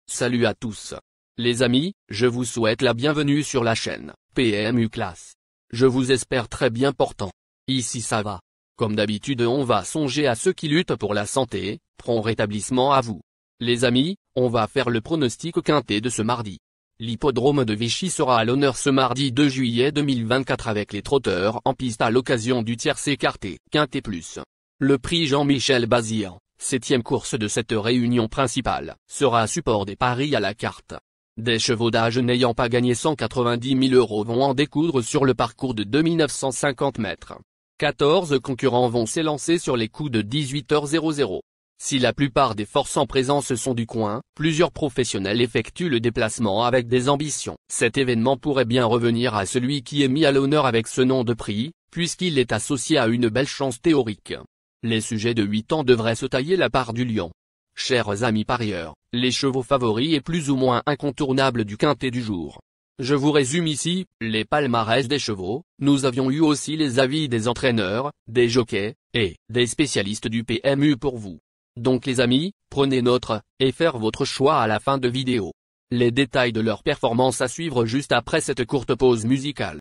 Salut à tous. Les amis, je vous souhaite la bienvenue sur la chaîne PMU Classe. Je vous espère très bien portant. Ici ça va. Comme d'habitude on va songer à ceux qui luttent pour la santé, prompt rétablissement à vous. Les amis, on va faire le pronostic quintet de ce mardi. L'hippodrome de Vichy sera à l'honneur ce mardi 2 juillet 2024 avec les trotteurs en piste à l'occasion du tiercé écarté, quintet plus. Le prix Jean-Michel Bazir, 7e course de cette réunion principale, sera à support des paris à la carte. Des chevaux d'âge n'ayant pas gagné 190 000 € vont en découdre sur le parcours de 2950 mètres. 14 concurrents vont s'élancer sur les coups de 18h00. Si la plupart des forces en présence sont du coin, plusieurs professionnels effectuent le déplacement avec des ambitions. Cet événement pourrait bien revenir à celui qui est mis à l'honneur avec ce nom de prix, puisqu'il est associé à une belle chance théorique. Les sujets de 8 ans devraient se tailler la part du lion. Chers amis parieurs, les chevaux favoris et plus ou moins incontournables du quintet du jour. Je vous résume ici, les palmarès des chevaux, nous avions eu aussi les avis des entraîneurs, des jockeys, et des spécialistes du PMU pour vous. Donc les amis, prenez note, et faire votre choix à la fin de vidéo. Les détails de leur performance à suivre juste après cette courte pause musicale.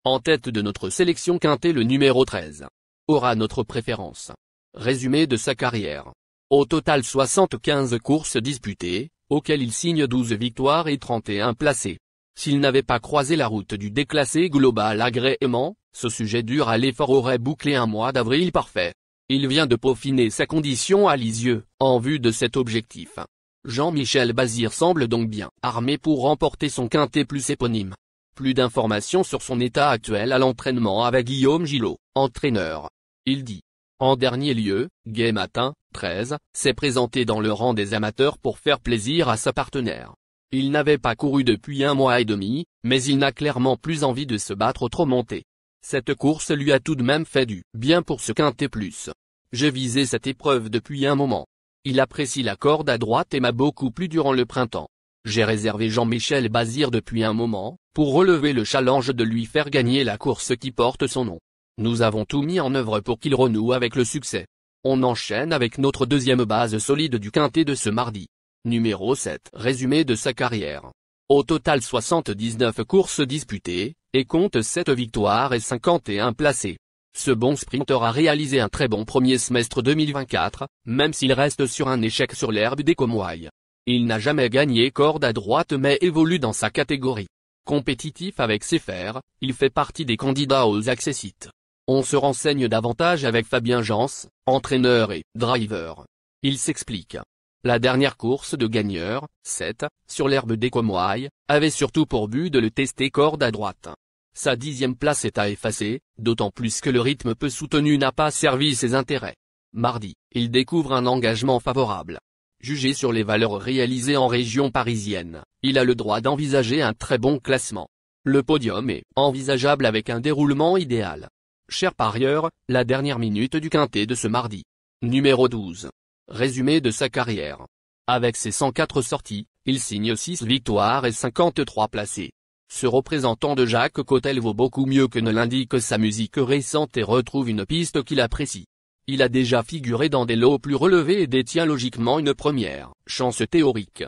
En tête de notre sélection quintet le numéro 13. Aura notre préférence. Résumé de sa carrière. Au total 75 courses disputées, auxquelles il signe 12 victoires et 31 placés. S'il n'avait pas croisé la route du déclassé global agrément, ce sujet dur à l'effort aurait bouclé un mois d'avril parfait. Il vient de peaufiner sa condition à Lisieux, en vue de cet objectif. Jean-Michel Bazir semble donc bien armé pour remporter son quintet plus éponyme. Plus d'informations sur son état actuel à l'entraînement avec Guillaume Gillot, entraîneur. Il dit. En dernier lieu, Gai Matin, 13, s'est présenté dans le rang des amateurs pour faire plaisir à sa partenaire. Il n'avait pas couru depuis 1 mois et demi, mais il n'a clairement plus envie de se battre au trop monté. Cette course lui a tout de même fait du bien pour ce quintet plus. J'ai visé cette épreuve depuis un moment. Il apprécie la corde à droite et m'a beaucoup plu durant le printemps. J'ai réservé Jean-Michel Bazir depuis un moment, pour relever le challenge de lui faire gagner la course qui porte son nom. Nous avons tout mis en œuvre pour qu'il renoue avec le succès. On enchaîne avec notre deuxième base solide du quintet de ce mardi. Numéro 7. Résumé de sa carrière. Au total 79 courses disputées, et compte 7 victoires et 51 placés. Ce bon sprinter a réalisé un très bon premier semestre 2024, même s'il reste sur un échec sur l'herbe des Comoilles. Il n'a jamais gagné corde à droite mais évolue dans sa catégorie. Compétitif avec ses fers, il fait partie des candidats aux accessites. On se renseigne davantage avec Fabien Jans, entraîneur et driver. Il s'explique. La dernière course de gagneur, 7, sur l'herbe des Comoilles, avait surtout pour but de le tester corde à droite. Sa 10e place est à effacer, d'autant plus que le rythme peu soutenu n'a pas servi ses intérêts. Mardi, il découvre un engagement favorable. Jugé sur les valeurs réalisées en région parisienne, il a le droit d'envisager un très bon classement. Le podium est envisageable avec un déroulement idéal. Chers parieurs, la dernière minute du quintet de ce mardi. Numéro 12. Résumé de sa carrière. Avec ses 104 sorties, il signe 6 victoires et 53 placés. Ce représentant de Jacques Cottel vaut beaucoup mieux que ne l'indique sa musique récente et retrouve une piste qu'il apprécie. Il a déjà figuré dans des lots plus relevés et détient logiquement une première chance théorique.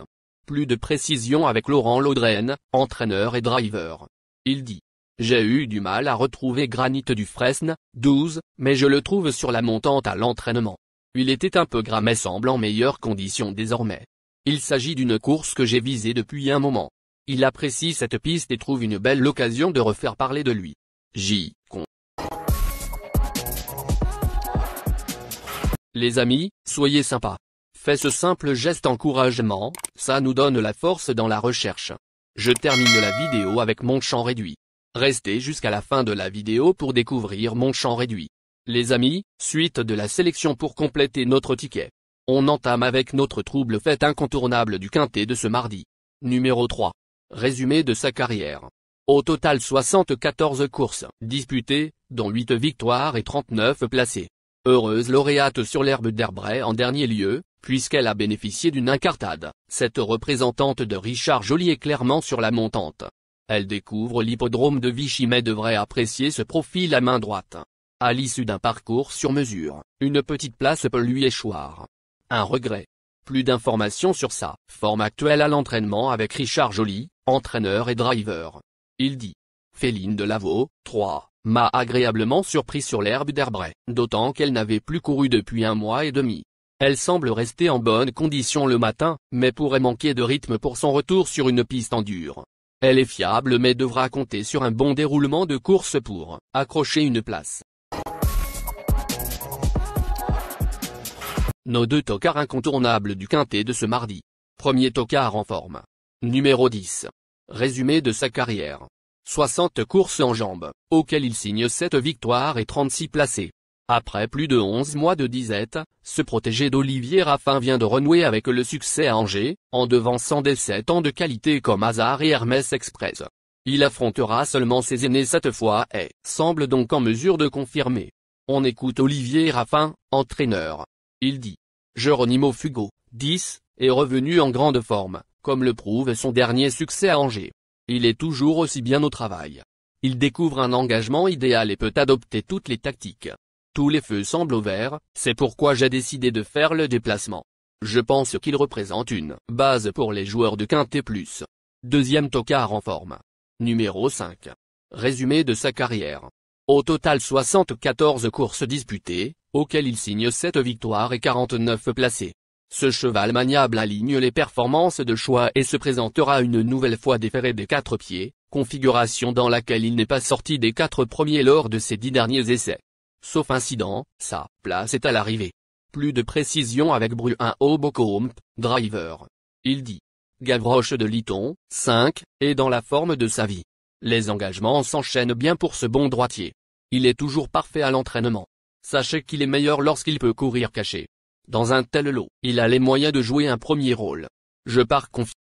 Plus de précision avec Laurent Laudrenne, entraîneur et driver. Il dit. J'ai eu du mal à retrouver Granit du Fresne, 12, mais je le trouve sur la montante à l'entraînement. Il était un peu gras mais semble en meilleures conditions désormais. Il s'agit d'une course que j'ai visée depuis un moment. Il apprécie cette piste et trouve une belle occasion de refaire parler de lui. Les amis, soyez sympas. Fais ce simple geste encouragement, ça nous donne la force dans la recherche. Je termine la vidéo avec mon champ réduit. Restez jusqu'à la fin de la vidéo pour découvrir mon champ réduit. Les amis, suite de la sélection pour compléter notre ticket. On entame avec notre trouble fête incontournable du quintet de ce mardi. Numéro 3. Résumé de sa carrière. Au total 74 courses disputées, dont 8 victoires et 39 placés. Heureuse lauréate sur l'herbe d'Herbray en dernier lieu, puisqu'elle a bénéficié d'une incartade, cette représentante de Richard Joly est clairement sur la montante. Elle découvre l'hippodrome de Vichy mais devrait apprécier ce profil à main droite. À l'issue d'un parcours sur mesure, une petite place peut lui échoir. Un regret. Plus d'informations sur sa forme actuelle à l'entraînement avec Richard Joly, entraîneur et driver. Il dit. Féline Delaveau, 3, m'a agréablement surpris sur l'herbe d'Herbray, d'autant qu'elle n'avait plus couru depuis 1 mois et demi. Elle semble rester en bonne condition le matin, mais pourrait manquer de rythme pour son retour sur une piste en dur. Elle est fiable mais devra compter sur un bon déroulement de course pour accrocher une place. Nos 2 tocards incontournables du quintet de ce mardi. Premier tocard en forme. Numéro 10. Résumé de sa carrière. 60 courses en jambes, auxquelles il signe 7 victoires et 36 placés. Après plus de 11 mois de disette, ce protégé d'Olivier Raffin vient de renouer avec le succès à Angers, en devançant des 7 ans de qualité comme Hazard et Hermès Express. Il affrontera seulement ses aînés cette fois et semble donc en mesure de confirmer. On écoute Olivier Raffin, entraîneur. Il dit. Geronimo Fugo, 10, est revenu en grande forme, comme le prouve son dernier succès à Angers. Il est toujours aussi bien au travail. Il découvre un engagement idéal et peut adopter toutes les tactiques. Tous les feux semblent au vert, c'est pourquoi j'ai décidé de faire le déplacement. Je pense qu'il représente une base pour les joueurs de Quintet Plus. Deuxième tocard en forme. Numéro 5. Résumé de sa carrière. Au total 74 courses disputées, auxquelles il signe 7 victoires et 49 placés. Ce cheval maniable aligne les performances de choix et se présentera une nouvelle fois déféré des 4 pieds, configuration dans laquelle il n'est pas sorti des 4 premiers lors de ses 10 derniers essais. Sauf incident, sa place est à l'arrivée. Plus de précision avec Bruin Beaucomte, driver. Il dit. Gavroche de Liton, 5, est dans la forme de sa vie. Les engagements s'enchaînent bien pour ce bon droitier. Il est toujours parfait à l'entraînement. Sachez qu'il est meilleur lorsqu'il peut courir caché. Dans un tel lot, il a les moyens de jouer un premier rôle. Je pars confiant.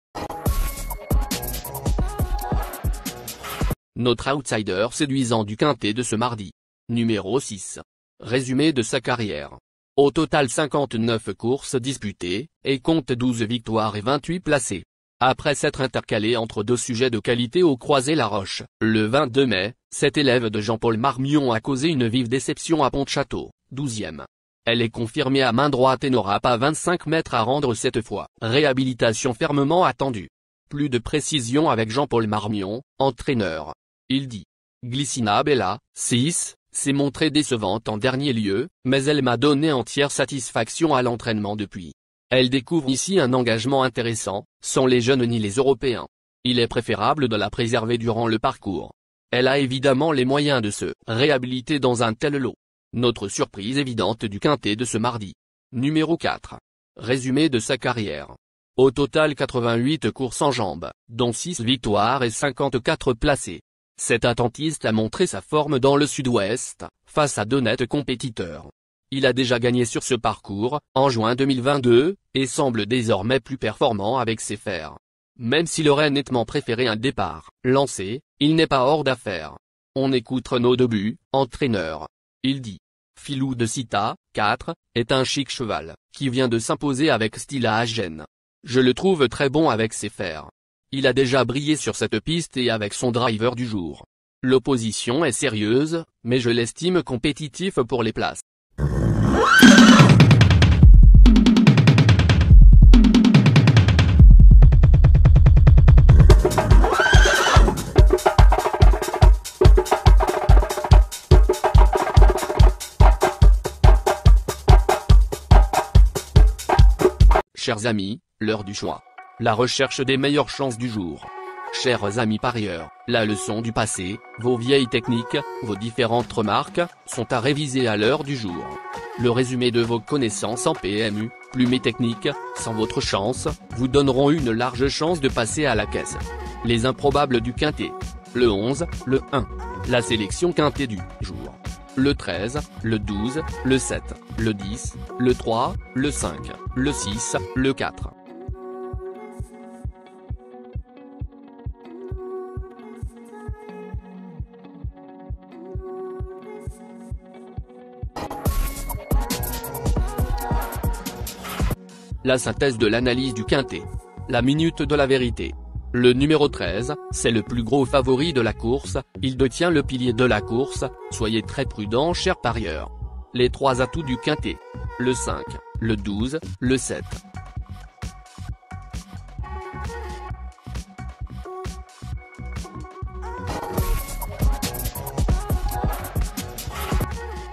Notre outsider séduisant du quintet de ce mardi. Numéro 6. Résumé de sa carrière. Au total 59 courses disputées, et compte 12 victoires et 28 placés. Après s'être intercalé entre 2 sujets de qualité au Croisé-la-Roche, le 22 mai, cet élève de Jean-Paul Marmion a causé une vive déception à Pont-de-Château, 12e. Elle est confirmée à main droite et n'aura pas 25 mètres à rendre cette fois. Réhabilitation fermement attendue. Plus de précision avec Jean-Paul Marmion, entraîneur. Il dit. Glycina Bella, 6, s'est montrée décevante en dernier lieu, mais elle m'a donné entière satisfaction à l'entraînement depuis. Elle découvre ici un engagement intéressant, sans les jeunes ni les Européens. Il est préférable de la préserver durant le parcours. Elle a évidemment les moyens de se réhabiliter dans un tel lot. Notre surprise évidente du quintet de ce mardi. Numéro 4. Résumé de sa carrière. Au total 88 courses en jambes, dont 6 victoires et 54 placés. Cet attentiste a montré sa forme dans le sud-ouest, face à d'honnêtes compétiteurs. Il a déjà gagné sur ce parcours, en juin 2022, et semble désormais plus performant avec ses fers. Même s'il aurait nettement préféré un départ lancé, il n'est pas hors d'affaire. On écoute Renaud Debut, entraîneur. Il dit. Filou de Cita, 4, est un chic cheval, qui vient de s'imposer avec style à Agen. Je le trouve très bon avec ses fers. Il a déjà brillé sur cette piste et avec son driver du jour. L'opposition est sérieuse, mais je l'estime compétitif pour les places. Chers amis, l'heure du choix. La recherche des meilleures chances du jour. Chers amis parieurs, la leçon du passé, vos vieilles techniques, vos différentes remarques, sont à réviser à l'heure du jour. Le résumé de vos connaissances en PMU, plumes et techniques, sans votre chance, vous donneront une large chance de passer à la caisse. Les improbables du quintet. Le 11, le 1. La sélection quintet du jour. Le 13, le 12, le 7, le 10, le 3, le 5, le 6, le 4. La synthèse de l'analyse du quintet. La minute de la vérité. Le numéro 13, c'est le plus gros favori de la course, il détient le pilier de la course, soyez très prudents chers parieurs. Les 3 atouts du quintet. Le 5, le 12, le 7.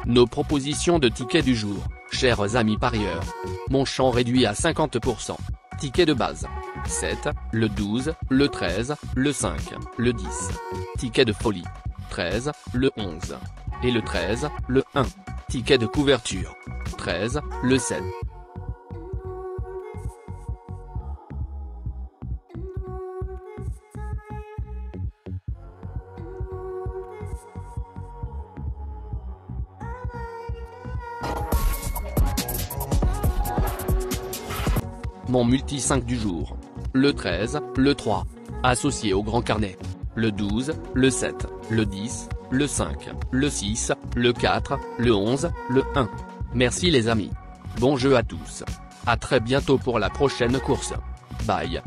Nos propositions de tickets du jour, chers amis parieurs. Mon champ réduit à 50%. Ticket de base. 7, le 12, le 13, le 5, le 10. Ticket de folie. 13, le 11. Et le 13, le 1. Ticket de couverture. 13, le 7. Mon multi 5 du jour. Le 13, le 3. Associé au grand carnet. Le 12, le 7, le 10, le 5, le 6, le 4, le 11, le 1. Merci les amis. Bon jeu à tous. À très bientôt pour la prochaine course. Bye.